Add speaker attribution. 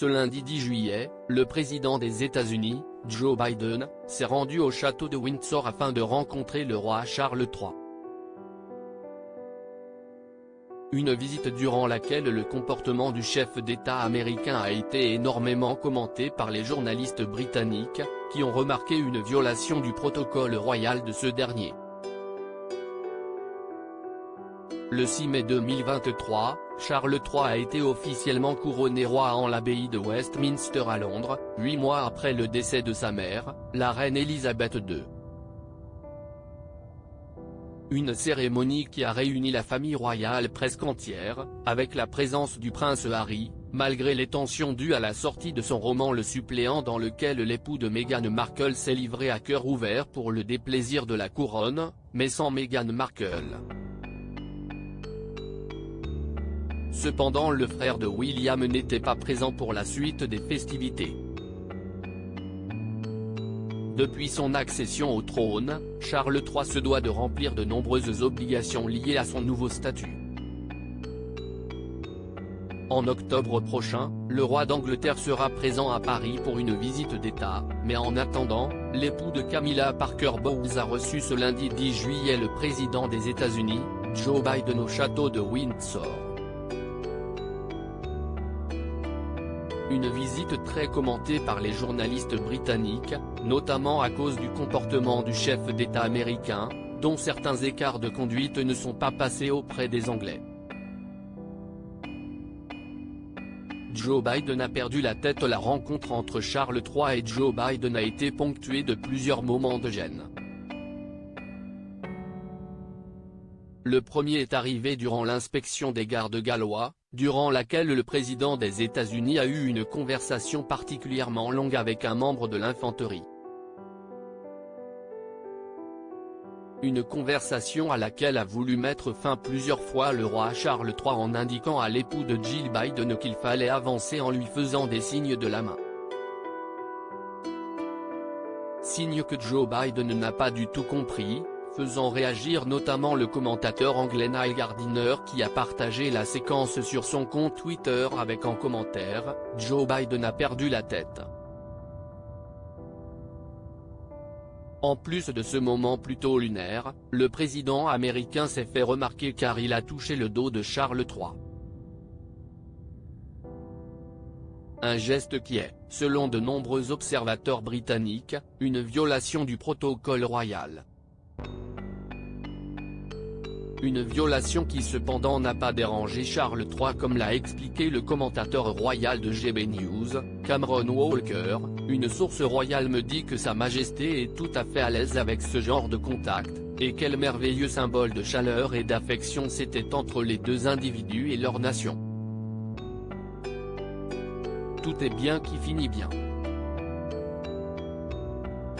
Speaker 1: Ce lundi 10 juillet, le président des États-Unis, Joe Biden, s'est rendu au château de Windsor afin de rencontrer le roi Charles III. Une visite durant laquelle le comportement du chef d'État américain a été énormément commenté par les journalistes britanniques, qui ont remarqué une violation du protocole royal de ce dernier. Le 6 mai 2023, Charles III a été officiellement couronné roi en l'abbaye de Westminster à Londres, 8 mois après le décès de sa mère, la reine Elisabeth II. Une cérémonie qui a réuni la famille royale presque entière, avec la présence du prince Harry, malgré les tensions dues à la sortie de son roman Le Suppléant dans lequel l'époux de Meghan Markle s'est livré à cœur ouvert pour le déplaisir de la couronne, mais sans Meghan Markle. Cependant le frère de William n'était pas présent pour la suite des festivités. Depuis son accession au trône, Charles III se doit de remplir de nombreuses obligations liées à son nouveau statut. En octobre prochain, le roi d'Angleterre sera présent à Paris pour une visite d'État, mais en attendant, l'époux de Camilla Parker Bowles a reçu ce lundi 10 juillet le président des États-Unis, Joe Biden au château de Windsor. Une visite très commentée par les journalistes britanniques, notamment à cause du comportement du chef d'État américain, dont certains écarts de conduite ne sont pas passés auprès des Anglais. Joe Biden a perdu la tête. La rencontre entre Charles III et Joe Biden a été ponctuée de plusieurs moments de gêne. Le premier est arrivé durant l'inspection des gardes gallois, durant laquelle le président des États-Unis a eu une conversation particulièrement longue avec un membre de l'infanterie. Une conversation à laquelle a voulu mettre fin plusieurs fois le roi Charles III en indiquant à l'époux de Jill Biden qu'il fallait avancer en lui faisant des signes de la main. Signe que Joe Biden n'a pas du tout compris, faisant réagir notamment le commentateur anglais Neil Gardiner qui a partagé la séquence sur son compte Twitter avec en commentaire « Joe Biden a perdu la tête ». En plus de ce moment plutôt lunaire, le président américain s'est fait remarquer car il a touché le dos de Charles III. Un geste qui est, selon de nombreux observateurs britanniques, une violation du protocole royal. Une violation qui cependant n'a pas dérangé Charles III comme l'a expliqué le commentateur royal de GB News, Cameron Walker. Une source royale me dit que Sa Majesté est tout à fait à l'aise avec ce genre de contact, et quel merveilleux symbole de chaleur et d'affection c'était entre les deux individus et leur nation. Tout est bien qui finit bien.